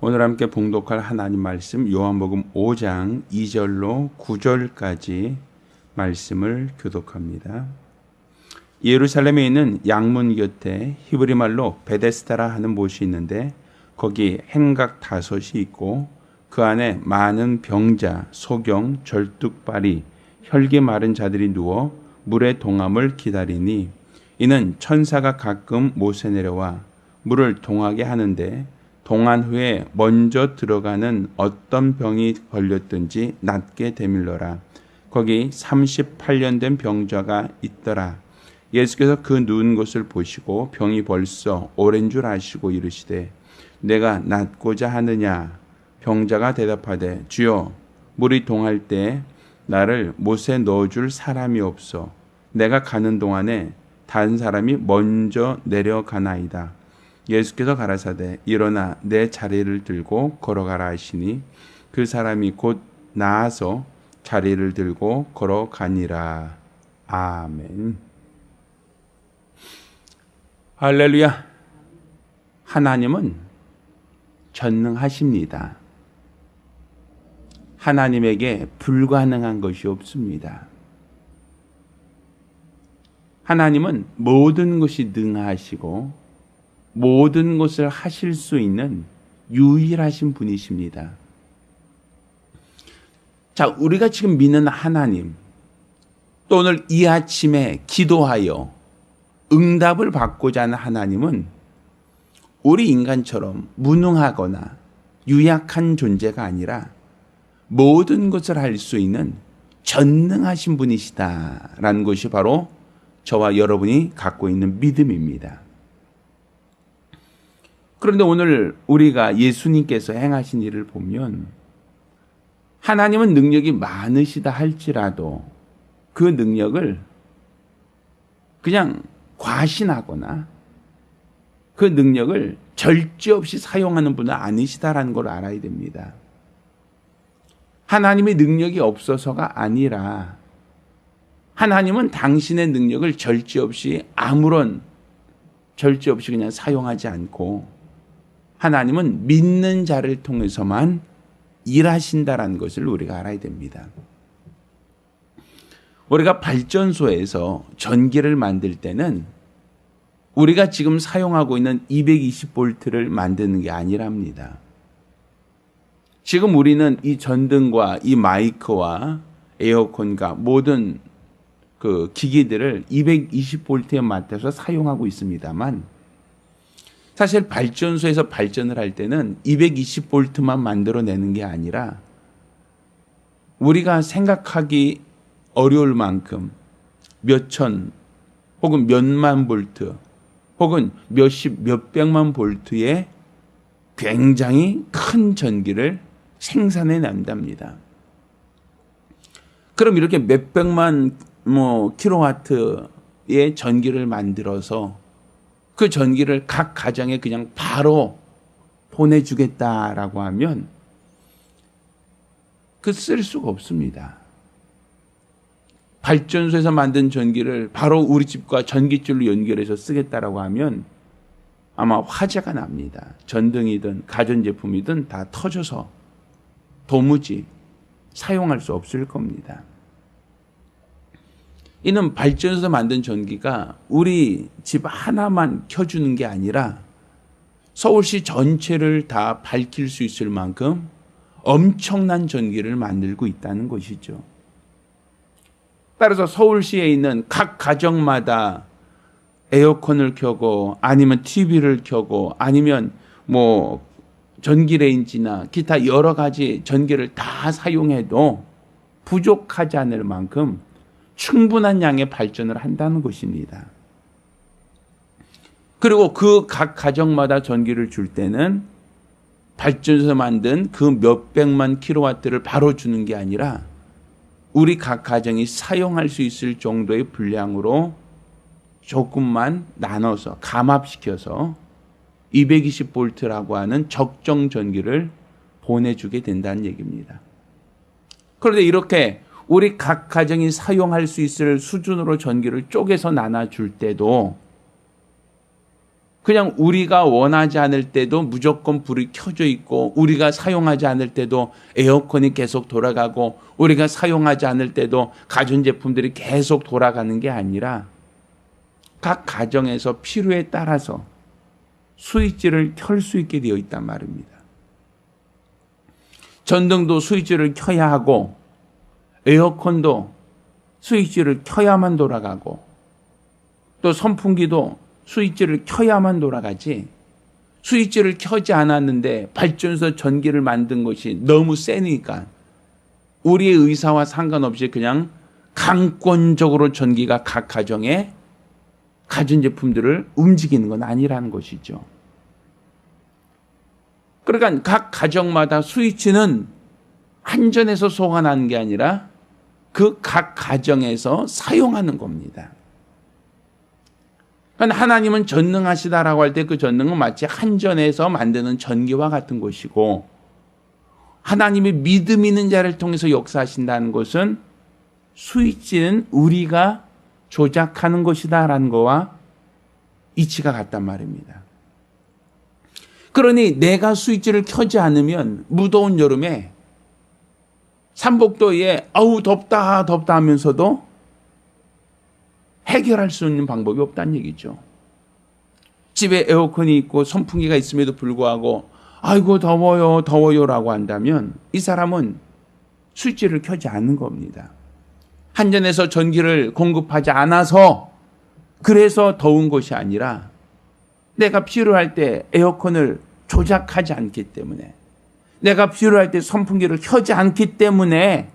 오늘 함께 봉독할 하나님 말씀 요한복음 5장 2절로 9절까지 말씀을 교독합니다. 예루살렘에 있는 양문 곁에 히브리 말로 베데스다라 하는 못이 있는데 거기 행각 5이 있고 그 안에 많은 병자, 소경, 절뚝발이, 혈기 마른 자들이 누워 물의 동함을 기다리니 이는 천사가 가끔 못에 내려와 물을 동하게 하는데 동한 후에 먼저 들어가는 어떤 병이 걸렸든지 낫게 되밀러라. 거기 38년 된 병자가 있더라. 예수께서 그 누운 것을 보시고 병이 벌써 오랜 줄 아시고 이르시되 내가 낫고자 하느냐? 병자가 대답하되 주여 물이 동할 때 나를 못에 넣어줄 사람이 없어. 내가 가는 동안에 다른 사람이 먼저 내려가나이다. 예수께서 가라사대 일어나 내 자리를 들고 걸어가라 하시니 그 사람이 곧 나아서 자리를 들고 걸어가니라. 아멘. 할렐루야. 하나님은 전능하십니다. 하나님에게 불가능한 것이 없습니다. 하나님은 모든 것이 능하시고 모든 것을 하실 수 있는 유일하신 분이십니다. 자, 우리가 지금 믿는 하나님, 또 오늘 이 아침에 기도하여 응답을 받고자 하는 하나님은 우리 인간처럼 무능하거나 유약한 존재가 아니라 모든 것을 할 수 있는 전능하신 분이시다라는 것이 바로 저와 여러분이 갖고 있는 믿음입니다. 그런데 오늘 우리가 예수님께서 행하신 일을 보면 하나님은 능력이 많으시다 할지라도 그 능력을 그냥 과신하거나 그 능력을 절제 없이 사용하는 분은 아니시다라는 걸 알아야 됩니다. 하나님의 능력이 없어서가 아니라 하나님은 당신의 능력을 절제 없이 그냥 사용하지 않고 하나님은 믿는 자를 통해서만 일하신다라는 것을 우리가 알아야 됩니다. 우리가 발전소에서 전기를 만들 때는 우리가 지금 사용하고 있는 220볼트를 만드는 게 아니랍니다. 지금 우리는 이 전등과 이 마이크와 에어컨과 모든 그 기기들을 220볼트에 맞춰서 사용하고 있습니다만 사실 발전소에서 발전을 할 때는 220볼트만 만들어내는 게 아니라 우리가 생각하기 어려울 만큼 몇천 혹은 몇만 볼트 혹은 몇십, 몇백만 볼트의 굉장히 큰 전기를 생산해 낸답니다. 그럼 이렇게 몇백만 킬로와트의 전기를 만들어서 그 전기를 각 가정에 그냥 바로 보내주겠다라고 하면 그 쓸 수가 없습니다. 발전소에서 만든 전기를 바로 우리 집과 전기줄로 연결해서 쓰겠다라고 하면 아마 화재가 납니다. 전등이든 가전제품이든 다 터져서 도무지 사용할 수 없을 겁니다. 이는 발전소에서 만든 전기가 우리 집 하나만 켜주는 게 아니라 서울시 전체를 다 밝힐 수 있을 만큼 엄청난 전기를 만들고 있다는 것이죠. 따라서 서울시에 있는 각 가정마다 에어컨을 켜고 아니면 TV를 켜고 아니면 전기레인지나 기타 여러 가지 전기를 다 사용해도 부족하지 않을 만큼 충분한 양의 발전을 한다는 것입니다. 그리고 그 각 가정마다 전기를 줄 때는 발전소에서 만든 그 몇백만 킬로와트를 바로 주는 게 아니라 우리 각 가정이 사용할 수 있을 정도의 분량으로 조금만 나눠서 감압시켜서 220볼트라고 하는 적정 전기를 보내주게 된다는 얘기입니다. 그런데 이렇게 우리 각 가정이 사용할 수 있을 수준으로 전기를 쪼개서 나눠줄 때도 그냥 우리가 원하지 않을 때도 무조건 불이 켜져 있고, 우리가 사용하지 않을 때도 에어컨이 계속 돌아가고, 우리가 사용하지 않을 때도 가전제품들이 계속 돌아가는 게 아니라 각 가정에서 필요에 따라서 스위치를 켤 수 있게 되어 있단 말입니다. 전등도 스위치를 켜야 하고, 에어컨도 스위치를 켜야만 돌아가고, 또 선풍기도 스위치를 켜야만 돌아가지, 스위치를 켜지 않았는데 발전소 전기를 만든 것이 너무 세니까 우리의 의사와 상관없이 그냥 강권적으로 전기가 각 가정에 가전제품들을 움직이는 건 아니라는 것이죠. 그러니까 각 가정마다 스위치는 한전에서 소환하는 게 아니라 그 각 가정에서 사용하는 겁니다. 그러니까 하나님은 전능하시다라고 할 때 그 전능은 마치 한전에서 만드는 전기와 같은 것이고, 하나님이 믿음 있는 자를 통해서 역사하신다는 것은 스위치는 우리가 조작하는 것이다라는 거와 이치가 같단 말입니다. 그러니 내가 스위치를 켜지 않으면 무더운 여름에 삼복도에 아우 덥다 하면서도 해결할 수 있는 방법이 없다는 얘기죠. 집에 에어컨이 있고 선풍기가 있음에도 불구하고 아이고 더워요라고 한다면 이 사람은 스위치를 켜지 않는 겁니다. 한전에서 전기를 공급하지 않아서 그래서 더운 것이 아니라 내가 필요할 때 에어컨을 조작하지 않기 때문에, 내가 필요할 때 선풍기를 켜지 않기 때문에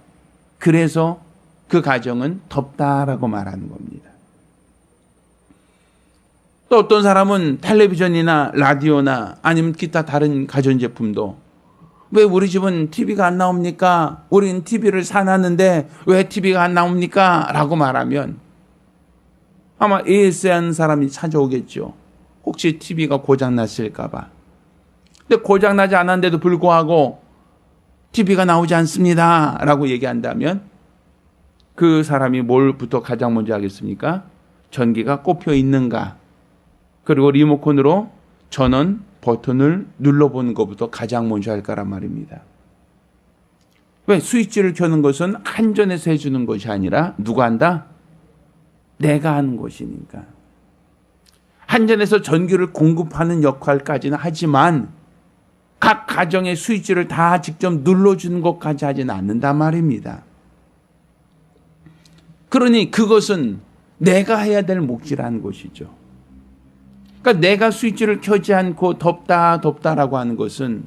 그래서 그 가정은 덥다라고 말하는 겁니다. 또 어떤 사람은 텔레비전이나 라디오나 아니면 기타 다른 가전제품도 왜 우리 집은 TV가 안 나옵니까? 우리는 TV를 사놨는데 왜 TV가 안 나옵니까? 라고 말하면 아마 AS한 사람이 찾아오겠죠. 혹시 TV가 고장났을까 봐. 근데 고장나지 않았는데도 불구하고 TV가 나오지 않습니다 라고 얘기한다면 그 사람이 뭘부터 가장 먼저 하겠습니까? 전기가 꼽혀 있는가, 그리고 리모컨으로 전원 버튼을 눌러보는 것부터 가장 먼저 할 거란 말입니다. 왜? 스위치를 켜는 것은 한전에서 해주는 것이 아니라 누가 한다? 내가 하는 것이니까. 한전에서 전기를 공급하는 역할까지는 하지만 각 가정의 스위치를 다 직접 눌러주는 것까지 하지는 않는단 말입니다. 그러니 그것은 내가 해야 될 몫이라는 것이죠. 그러니까 내가 스위치를 켜지 않고 덥다라고 하는 것은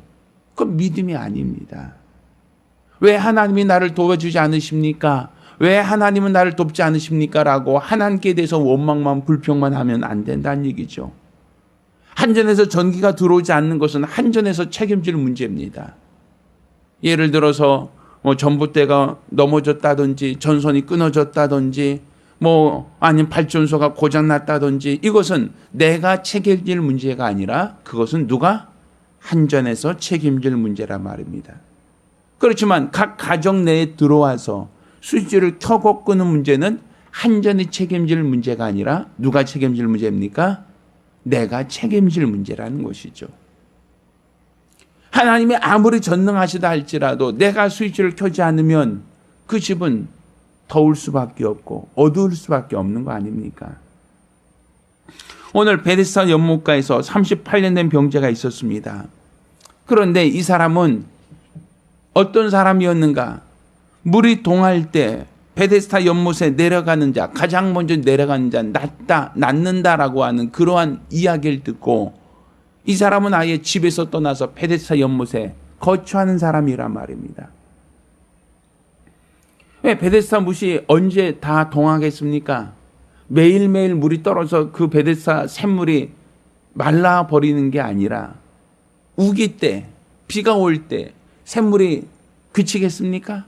그건 믿음이 아닙니다. 왜 하나님이 나를 도와주지 않으십니까? 왜 하나님은 나를 돕지 않으십니까? 라고 하나님께 대해서 원망만 불평만 하면 안 된다는 얘기죠. 한전에서 전기가 들어오지 않는 것은 한전에서 책임질 문제입니다. 예를 들어서 전봇대가 넘어졌다든지 전선이 끊어졌다든지 아니면 발전소가 고장났다든지 이것은 내가 책임질 문제가 아니라 그것은 누가? 한전에서 책임질 문제란 말입니다. 그렇지만 각 가정 내에 들어와서 스위치를 켜고 끄는 문제는 한전이 책임질 문제가 아니라 누가 책임질 문제입니까? 내가 책임질 문제라는 것이죠. 하나님이 아무리 전능하시다 할지라도 내가 스위치를 켜지 않으면 그 집은 더울 수밖에 없고 어두울 수밖에 없는 거 아닙니까? 오늘 베데스다 연못가에서 38년 된 병자가 있었습니다. 그런데 이 사람은 어떤 사람이었는가? 물이 동할 때 베데스다 연못에 내려가는 자, 가장 먼저 내려가는 자, 낫는다라고 하는 그러한 이야기를 듣고 이 사람은 아예 집에서 떠나서 베데스다 연못에 거주하는 사람이란 말입니다. 왜? 베데스다 물이 언제 다 동하겠습니까? 매일매일 물이 떨어져 그 베데스다 샘물이 말라버리는 게 아니라 우기 때, 비가 올 때 샘물이 그치겠습니까?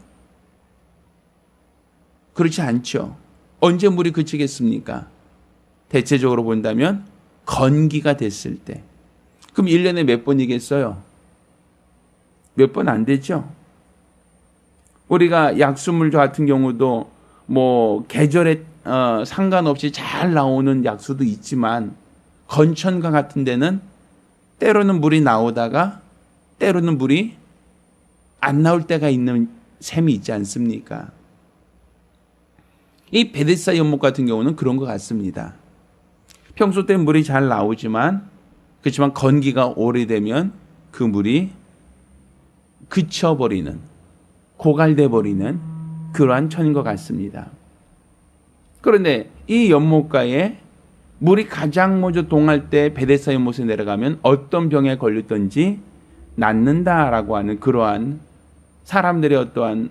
그렇지 않죠. 언제 물이 그치겠습니까? 대체적으로 본다면 건기가 됐을 때. 그럼 1년에 몇 번이겠어요? 몇 번 안 되죠? 우리가 약수물 같은 경우도 계절에 상관없이 잘 나오는 약수도 있지만 건천과 같은 데는 때로는 물이 나오다가 때로는 물이 안 나올 때가 있는 셈이 있지 않습니까? 이 베데스다 연못 같은 경우는 그런 것 같습니다. 평소 때 물이 잘 나오지만 그렇지만 건기가 오래되면 그 물이 그쳐버리는, 고갈돼 버리는 그러한 천인 것 같습니다. 그런데 이 연못가에 물이 가장 먼저 동할 때 베데스다 연못에 내려가면 어떤 병에 걸렸든지 낫는다라고 하는 그러한 사람들의 어떠한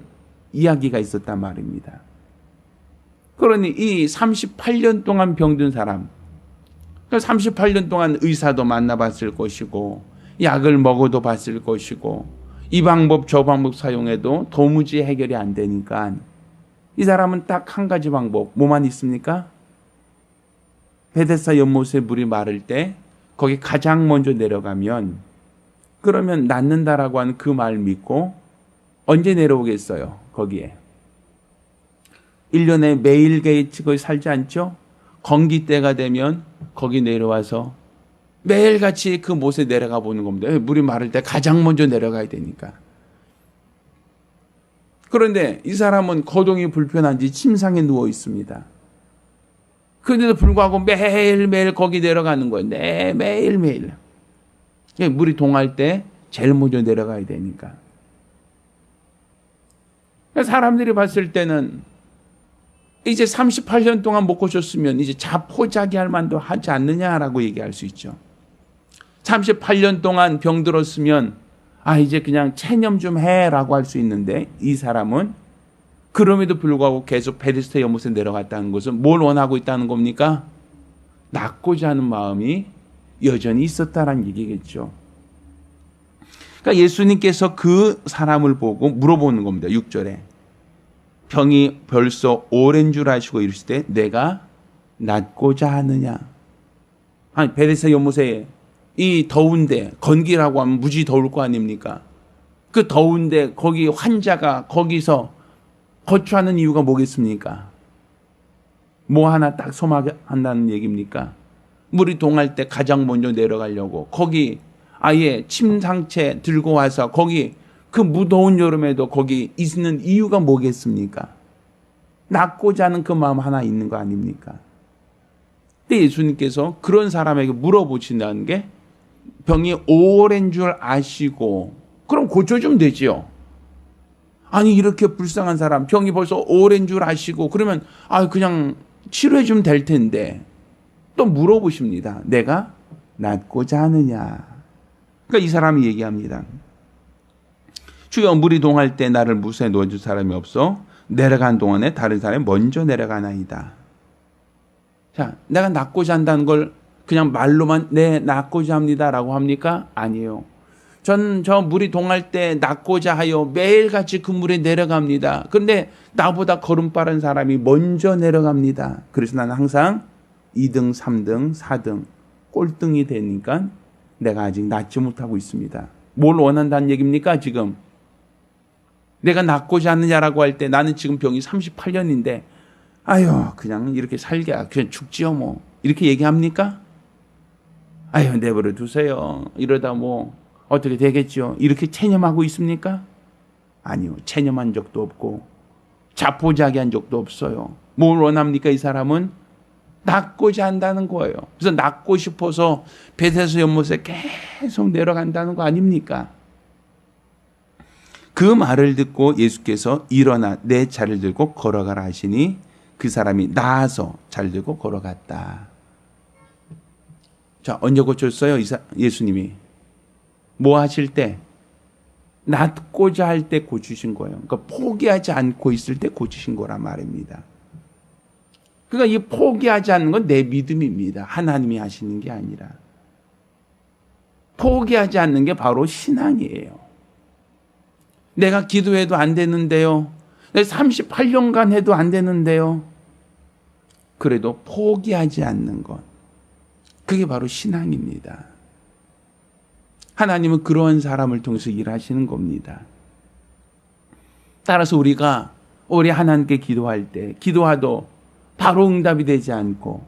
이야기가 있었단 말입니다. 그러니 이 38년 동안 병든 사람, 38년 동안 의사도 만나봤을 것이고 약을 먹어도 봤을 것이고 이 방법 저 방법 사용해도 도무지 해결이 안 되니까 이 사람은 딱 한 가지 방법, 뭐만 있습니까? 베데스다 연못에 물이 마를 때 거기 가장 먼저 내려가면 그러면 낫는다라고 하는 그 말 믿고 언제 내려오겠어요? 거기에 1년에 매일같이 거기 살지 않죠? 건기 때가 되면 거기 내려와서 매일같이 그 못에 내려가 보는 겁니다. 물이 마를 때 가장 먼저 내려가야 되니까. 그런데 이 사람은 거동이 불편한지 침상에 누워 있습니다. 그런데도 불구하고 매일매일 거기 내려가는 거예요. 네, 매일매일. 물이 동할 때 제일 먼저 내려가야 되니까. 사람들이 봤을 때는 이제 38년 동안 못 고쳤으면 이제 자포자기할 만도 하지 않느냐라고 얘기할 수 있죠. 38년 동안 병들었으면 이제 그냥 체념 좀 해라고 할 수 있는데 이 사람은 그럼에도 불구하고 계속 베데스다 연못에 내려갔다는 것은 뭘 원하고 있다는 겁니까? 낫고자 하는 마음이 여전히 있었다는 얘기겠죠. 그러니까 예수님께서 그 사람을 보고 물어보는 겁니다. 6절에. 병이 벌써 오랜 줄 아시고 이르실 때 내가 낫고자 하느냐. 아니 베데스다 연못에 이 더운데 건기라고 하면 무지 더울 거 아닙니까? 그 더운데 거기 환자가 거기서 거주하는 이유가 뭐겠습니까? 뭐 하나 딱 소망한다는 얘기입니까? 물이 동할 때 가장 먼저 내려가려고 거기 아예 침상채 들고 와서 거기 그 무더운 여름에도 거기 있는 이유가 뭐겠습니까? 낫고자 하는 그 마음 하나 있는 거 아닙니까? 근데 예수님께서 그런 사람에게 물어보신다는 게 병이 오랜 줄 아시고 그럼 고쳐주면 되지요. 아니 이렇게 불쌍한 사람 병이 벌써 오랜 줄 아시고 그러면 그냥 치료해 주면 될 텐데 또 물어보십니다. 내가 낫고자 하느냐. 그러니까 이 사람이 얘기합니다. 주여 물이 동할 때 나를 무쇠에 놓아줄 사람이 없어 내려간 동안에 다른 사람이 먼저 내려가나이다. 자, 내가 낫고자 한다는 걸 그냥 말로만 네 낫고자 합니다라고 합니까? 아니에요. 전 저 물이 동할 때 낫고자 하여 매일같이 그 물에 내려갑니다. 그런데 나보다 걸음 빠른 사람이 먼저 내려갑니다. 그래서 나는 항상 2등, 3등, 4등 꼴등이 되니까 내가 아직 낫지 못하고 있습니다. 뭘 원한다는 얘기입니까 지금? 내가 낫고자 하느냐라고 할 때 나는 지금 병이 38년인데 그냥 이렇게 살게 그냥 죽지요 뭐 이렇게 얘기합니까? 내버려 두세요. 이러다 뭐 어떻게 되겠죠? 이렇게 체념하고 있습니까? 아니요. 체념한 적도 없고 자포자기한 적도 없어요. 뭘 원합니까? 이 사람은 낫고자 한다는 거예요. 그래서 낫고 싶어서 베데스다 연못에 계속 내려간다는 거 아닙니까? 그 말을 듣고 예수께서 일어나 내 자리를 들고 걸어가라 하시니 그 사람이 나아서 자리를 들고 걸어갔다. 자, 언제 고쳤어요? 예수님이. 뭐 하실 때? 낫고자 할 때 고치신 거예요. 그러니까 포기하지 않고 있을 때 고치신 거란 말입니다. 그러니까 이 포기하지 않는 건 내 믿음입니다. 하나님이 하시는 게 아니라. 포기하지 않는 게 바로 신앙이에요. 내가 기도해도 안 되는데요. 38년간 해도 안 되는데요. 그래도 포기하지 않는 것. 그게 바로 신앙입니다. 하나님은 그러한 사람을 통해서 일하시는 겁니다. 따라서 우리 하나님께 기도할 때 기도하도 바로 응답이 되지 않고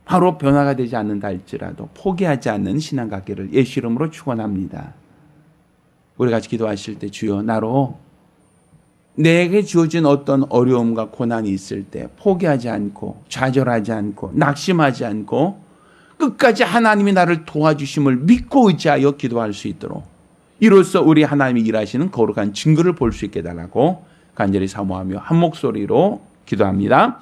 바로 변화가 되지 않는다 할지라도 포기하지 않는 신앙 갖기를 예수 이름으로 축원합니다. 우리 같이 기도하실 때 주여 나로 내게 주어진 어떤 어려움과 고난이 있을 때 포기하지 않고 좌절하지 않고 낙심하지 않고 끝까지 하나님이 나를 도와주심을 믿고 의지하여 기도할 수 있도록 이로써 우리 하나님이 일하시는 거룩한 증거를 볼 수 있게 해달라고 간절히 사모하며 한 목소리로 기도합니다.